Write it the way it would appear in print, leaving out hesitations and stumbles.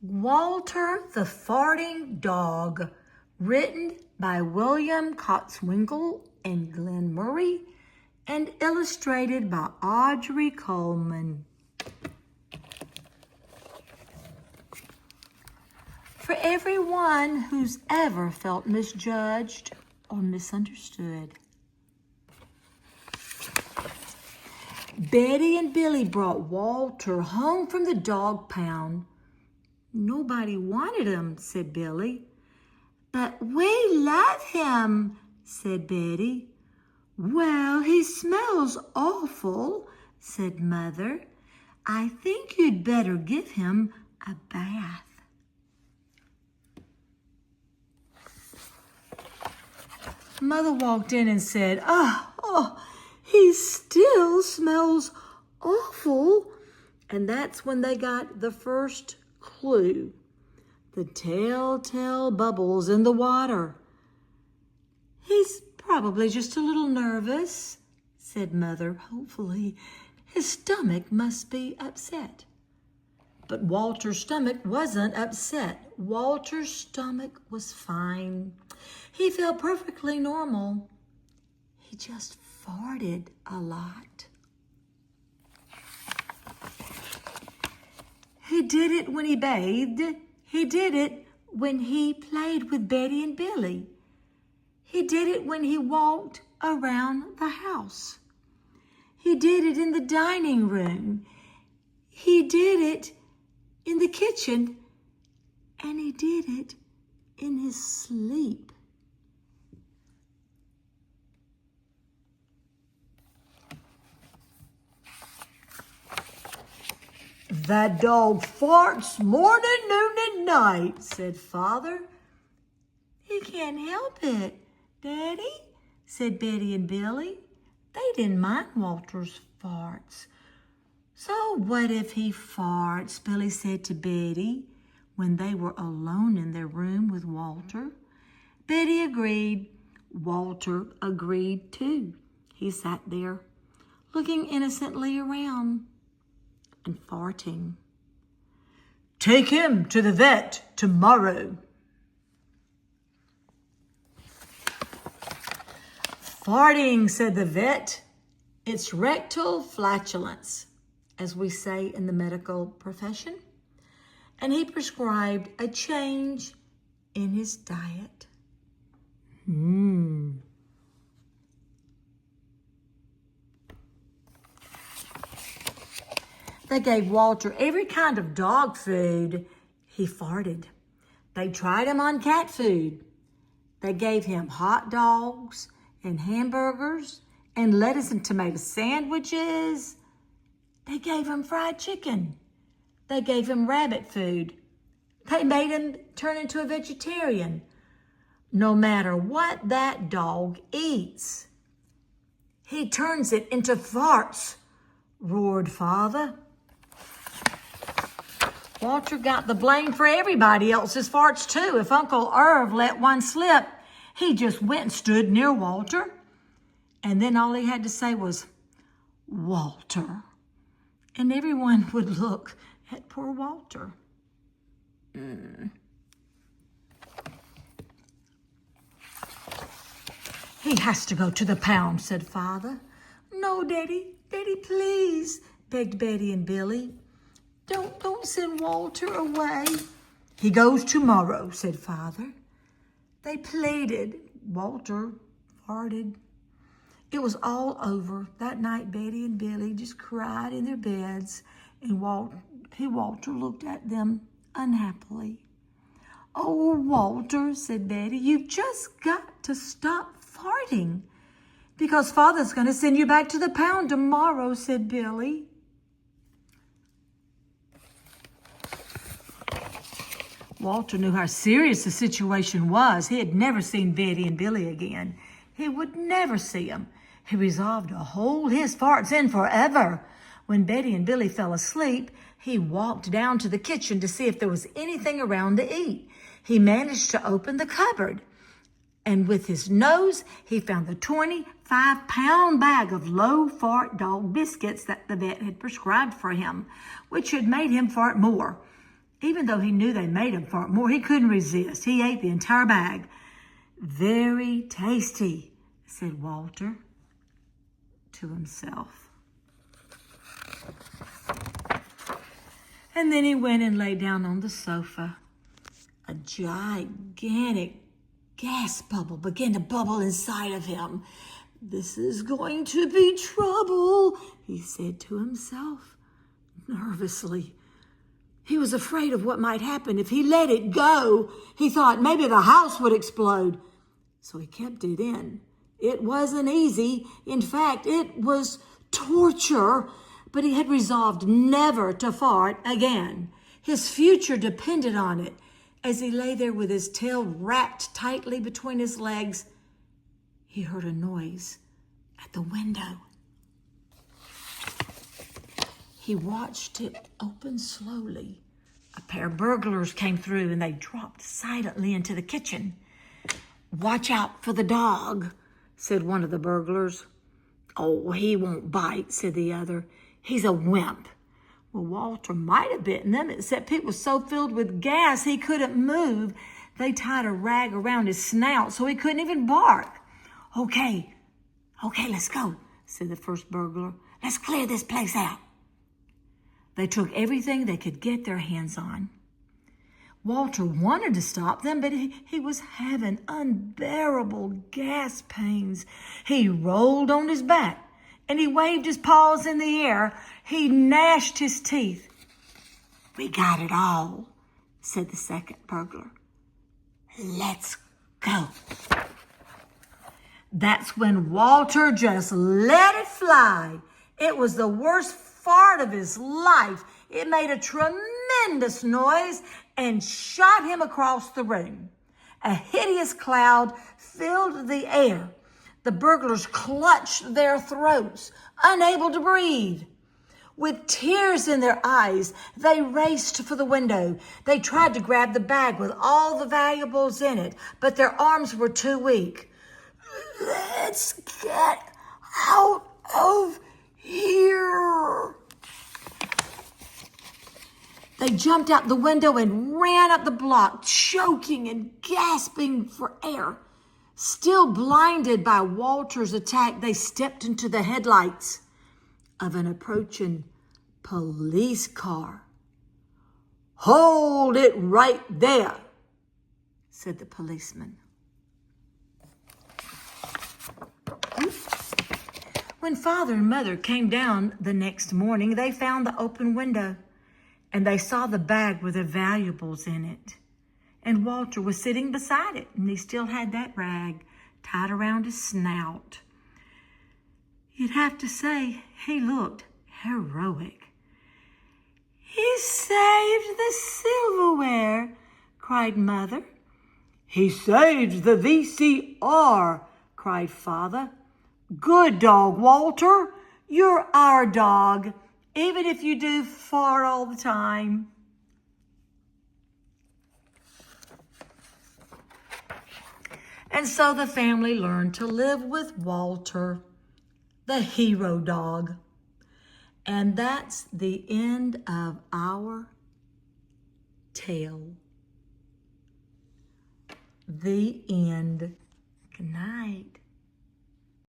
Walter the Farting Dog, written by William Cotswinkle and Glenn Murray, and illustrated by Audrey Coleman. For everyone who's ever felt misjudged or misunderstood. Betty and Billy brought Walter home from the dog pound. Nobody wanted him, said Billy. But we love him, said Betty. Well, he smells awful, said Mother. I think you'd better give him a bath. Mother walked in and said, Oh, he still smells awful. And that's when they got the first clue. The telltale bubbles in the water. He's probably just a little nervous, said Mother hopefully. His stomach must be upset. But Walter's stomach wasn't upset. Walter's stomach was fine. He felt perfectly normal. He just farted a lot. He did it when he bathed. He did it when he played with Betty and Billy. He did it when he walked around the house. He did it in the dining room. He did it in the kitchen. And he did it in his sleep. That dog farts morning, noon, and night, said Father. He can't help it, Daddy, said Betty and Billy. They didn't mind Walter's farts. So what if he farts, Billy said to Betty when they were alone in their room with Walter. Betty agreed. Walter agreed too. He sat there, looking innocently around and farting. Take him to the vet tomorrow. Farting, said the vet. It's rectal flatulence, as we say in the medical profession. And he prescribed a change in his diet. They gave Walter every kind of dog food. He farted. They tried him on cat food. They gave him hot dogs and hamburgers and lettuce and tomato sandwiches. They gave him fried chicken. They gave him rabbit food. They made him turn into a vegetarian. No matter what that dog eats, he turns it into farts, roared Father. Walter got the blame for everybody else's farts too. If Uncle Irv let one slip, he just went and stood near Walter. And then all he had to say was, Walter. And everyone would look at poor Walter. He has to go to the pound, said Father. No, Daddy. Daddy, please, begged Betty and Billy. Don't send Walter away. He goes tomorrow, said Father. They pleaded. Walter farted. It was all over. That night, Betty and Billy just cried in their beds, and Walter looked at them unhappily. Oh, Walter, said Betty, you've just got to stop farting, because Father's going to send you back to the pound tomorrow, said Billy. Walter knew how serious the situation was. He had never seen Betty and Billy again. He would never see them. He resolved to hold his farts in forever. When Betty and Billy fell asleep, he walked down to the kitchen to see if there was anything around to eat. He managed to open the cupboard, and with his nose, he found the 25-pound bag of low-fart dog biscuits that the vet had prescribed for him, which had made him fart more. Even though he knew they made him for more, he couldn't resist. He ate the entire bag. Very tasty, said Walter to himself. And then he went and lay down on the sofa. A gigantic gas bubble began to bubble inside of him. This is going to be trouble, he said to himself nervously. He was afraid of what might happen if he let it go. He thought maybe the house would explode. So he kept it in. It wasn't easy. In fact, it was torture. But he had resolved never to fart again. His future depended on it. As he lay there with his tail wrapped tightly between his legs, he heard a noise at the window. He watched it open slowly. A pair of burglars came through and they dropped silently into the kitchen. "Watch out for the dog," said one of the burglars. "Oh, he won't bite," said the other. "He's a wimp." Well, Walter might have bitten them, except he was so filled with gas he couldn't move. They tied a rag around his snout so he couldn't even bark. Okay, let's go," said the first burglar. "Let's clear this place out." They took everything they could get their hands on. Walter wanted to stop them, but he was having unbearable gas pains. He rolled on his back and he waved his paws in the air. He gnashed his teeth. "We got it all," said the second burglar. "Let's go." That's when Walter just let it fly. It was the worst fart of his life. It made a tremendous noise and shot him across the room. A hideous cloud filled the air. The burglars clutched their throats, unable to breathe. With tears in their eyes, they raced for the window. They tried to grab the bag with all the valuables in it, but their arms were too weak. "Let's get out of here." They jumped out the window and ran up the block, choking and gasping for air. Still blinded by Walter's attack, they stepped into the headlights of an approaching police car. "Hold it right there," said the policeman. When Father and Mother came down the next morning, they found the open window and they saw the bag with the valuables in it. And Walter was sitting beside it, and he still had that rag tied around his snout. You'd have to say he looked heroic. "He saved the silverware," cried Mother. "He saved the VCR," cried Father. "Good dog, Walter. You're our dog, even if you do fart all the time." And so the family learned to live with Walter, the hero dog. And that's the end of our tale. The end. Good night.